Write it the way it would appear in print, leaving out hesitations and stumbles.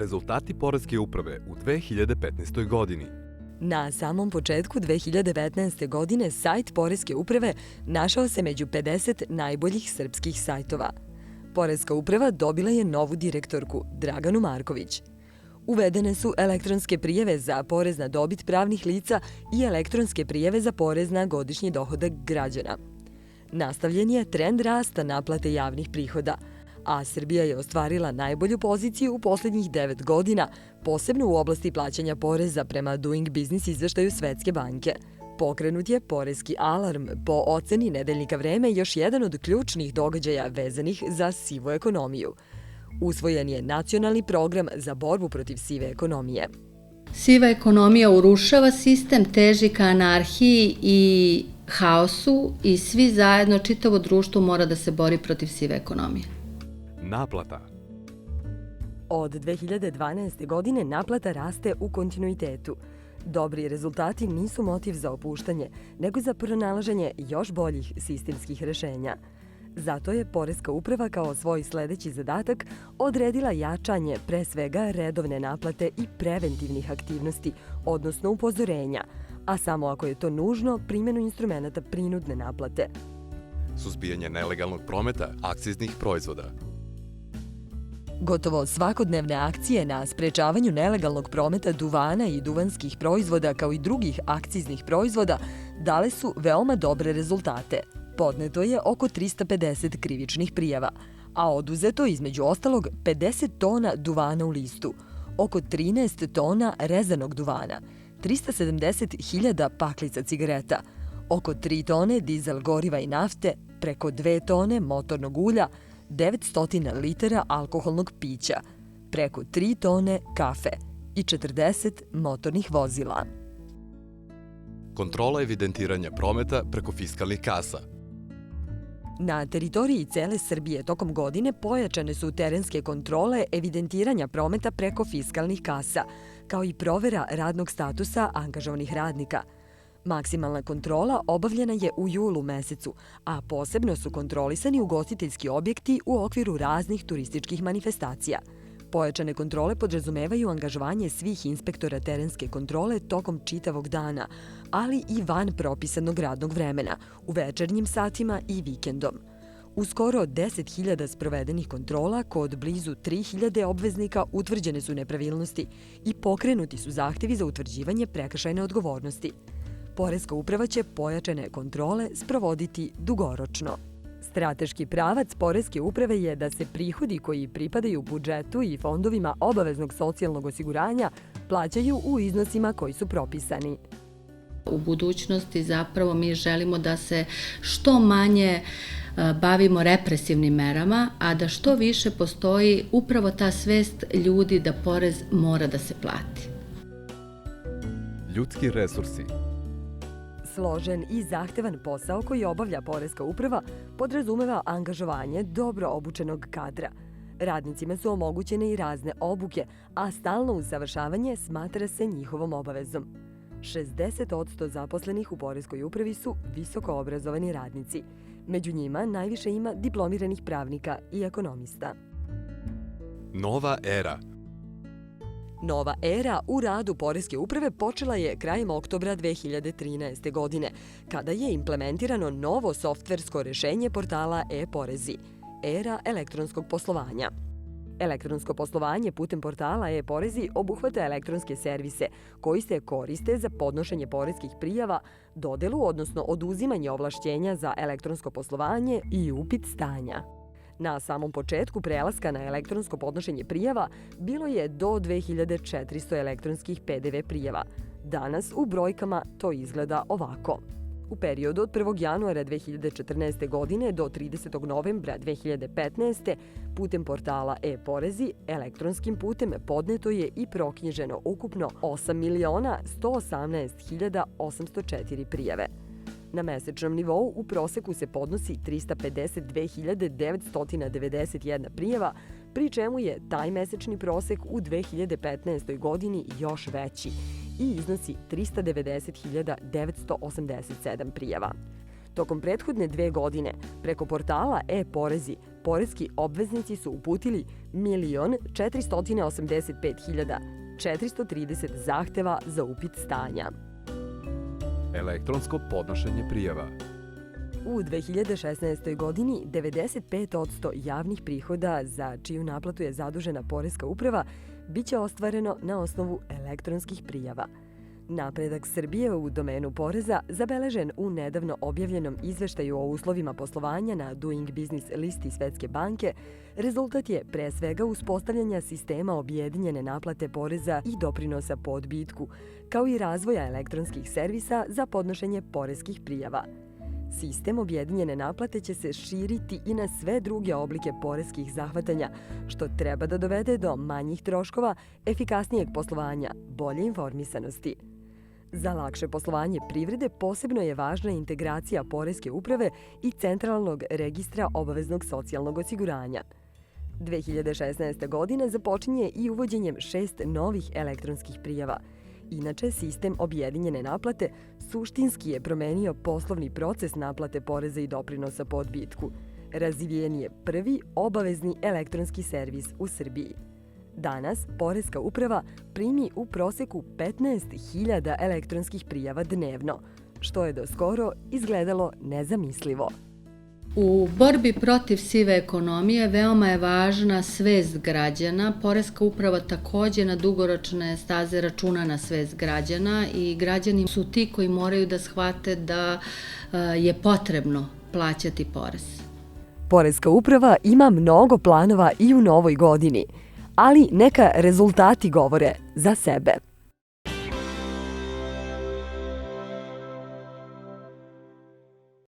Rezultati Poreske uprave u 2015. godini. Na samom početku 2019. godine sajt Poreske uprave našao se među 50 najboljih srpskih sajtova. Poreska uprava dobila je novu direktorku, Draganu Marković. Uvedene su elektronske prijave za porez na dobit pravnih lica i elektronske prijave za porez na godišnji dohodak građana. Nastavljen je trend rasta naplate javnih prihoda, a Srbija je ostvarila najbolju poziciju u poslednjih 9 godina, posebno u oblasti plaćanja poreza prema Doing Business izveštaju Svetske banke. Pokrenut je poreski alarm, po oceni Nedeljnika Vreme još jedan od ključnih događaja vezanih za sivu ekonomiju. Usvojen je nacionalni program za borbu protiv sive ekonomije. Siva ekonomija urušava sistem, teži ka anarhiji i haosu i svi zajedno, čitavo društvo mora da se bori protiv sive ekonomije. Naplata. Od 2012. godine naplata raste u kontinuitetu. Dobri rezultati nisu motiv za opuštanje, nego za pronalaženje još boljih sistemskih rešenja. Zato je Poreska uprava kao svoj sledeći zadatak odredila jačanje pre svega redovne naplate i preventivnih aktivnosti, odnosno upozorenja, a samo ako je to nužno, primjenu instrumenta prinudne naplate. Suzbijanje nelegalnog prometa akciznih proizvoda. Gotovo svakodnevne akcije na sprečavanju nelegalnog prometa duvana i duvanskih proizvoda kao i drugih akciznih proizvoda dale su veoma dobre rezultate. Podneto je oko 350 krivičnih prijava, a oduzeto između ostalog 50 tona duvana u listu, oko 13 tona rezanog duvana, 370.000 paklica cigareta, oko 3 tone dizel goriva i nafte, preko 2 tone motornog ulja, 900 litara alkoholnog pića, preko 3 tone kafe i 40 motornih vozila. Kontrola evidentiranja prometa preko fiskalnih kasa. Na teritoriji cele Srbije tokom godine pojačane su terenske kontrole evidentiranja prometa preko fiskalnih kasa, kao i provera radnog statusa angažovanih radnika. Maksimalna kontrola obavljena je u julu mesecu, a posebno su kontrolisani ugostiteljski objekti u okviru raznih turističkih manifestacija. Pojačane kontrole podrazumevaju angažovanje svih inspektora terenske kontrole tokom čitavog dana, ali i van propisanog radnog vremena, u večernjim satima i vikendom. U skoro 10.000 sprovedenih kontrola kod blizu 3.000 obveznika utvrđene su nepravilnosti i pokrenuti su zahtevi za utvrđivanje prekršajne odgovornosti. Poreska uprava će pojačane kontrole sprovoditi dugoročno. Strateški pravac Poreske uprave je da se prihodi koji pripadaju budžetu i fondovima obaveznog socijalnog osiguranja plaćaju u iznosima koji su propisani. U budućnosti zapravo mi želimo da se što manje bavimo represivnim merama, a da što više postoji upravo ta svest ljudi da porez mora da se plati. Ljudski resursi. Složen i zahtevan posao koji obavlja Poreska uprava podrazumeva angažovanje dobro obučenog kadra. Radnicima su omogućene i razne obuke, a stalno usavršavanje smatra se njihovom obavezom. 60% zaposlenih u Poreskoj upravi su visoko obrazovani radnici. Među njima najviše ima diplomiranih pravnika i ekonomista. Nova era. Nova era u radu Poreske uprave počela je krajem oktobra 2013. godine, kada je implementirano novo softversko rešenje portala e-porezi, era elektronskog poslovanja. Elektronsko poslovanje putem portala e-porezi obuhvata elektronske servise koji se koriste za podnošenje poreskih prijava, dodelu, odnosno oduzimanje ovlašćenja za elektronsko poslovanje i upit stanja. Na samom početku prelaska na elektronsko podnošenje prijava bilo je do 2400 elektronskih PDV prijava. Danas u brojkama to izgleda ovako. U periodu od 1. januara 2014. godine do 30. novembra 2015. putem portala e-porezi elektronskim putem podneto je i proknjiženo ukupno 8.118.804 prijave. Na mesečnom nivou u proseku se podnosi 352.991 prijava, pri čemu je taj mesečni prosek u 2015. godini još veći i iznosi 390.987 prijava. Tokom prethodne 2 godine, preko portala e-porezi poreski obveznici su uputili 1.485.430 zahteva za upit stanja. Elektronsko podnošenje prijava. U 2016. godini 95% javnih prihoda za čiju naplatu je zadužena Poreska uprava biće ostvareno na osnovu elektronskih prijava. Napredak Srbije u domenu poreza zabeležen u nedavno objavljenom izveštaju o uslovima poslovanja na Doing Business listi Svetske banke rezultat je pre svega uspostavljanja sistema objedinjene naplate poreza i doprinosa po odbitku, kao i razvoja elektronskih servisa za podnošenje poreskih prijava. Sistem objedinjene naplate će se širiti i na sve druge oblike poreskih zahvatanja, što treba da dovede do manjih troškova, efikasnijeg poslovanja, bolje informisanosti. Za lakše poslovanje privrede posebno je važna integracija Poreske uprave i Centralnog registra obaveznog socijalnog osiguranja. 2016. godina započinje i uvođenjem 6 novih elektronskih prijava. Inače, sistem objedinjene naplate suštinski je promenio poslovni proces naplate poreza i doprinosa po odbitku. Razvijen je prvi obavezni elektronski servis u Srbiji. Danas Poreska uprava primi u proseku 15.000 elektronskih prijava dnevno, što je do skoro izgledalo nezamislivo. U borbi protiv sive ekonomije veoma je važna svest građana. Poreska uprava takođe na dugoročne staze računa na svest građana i građani su ti koji moraju da shvate da je potrebno plaćati porez. Poreska uprava ima mnogo planova i u novoj godini, ali neka rezultati govore za sebe.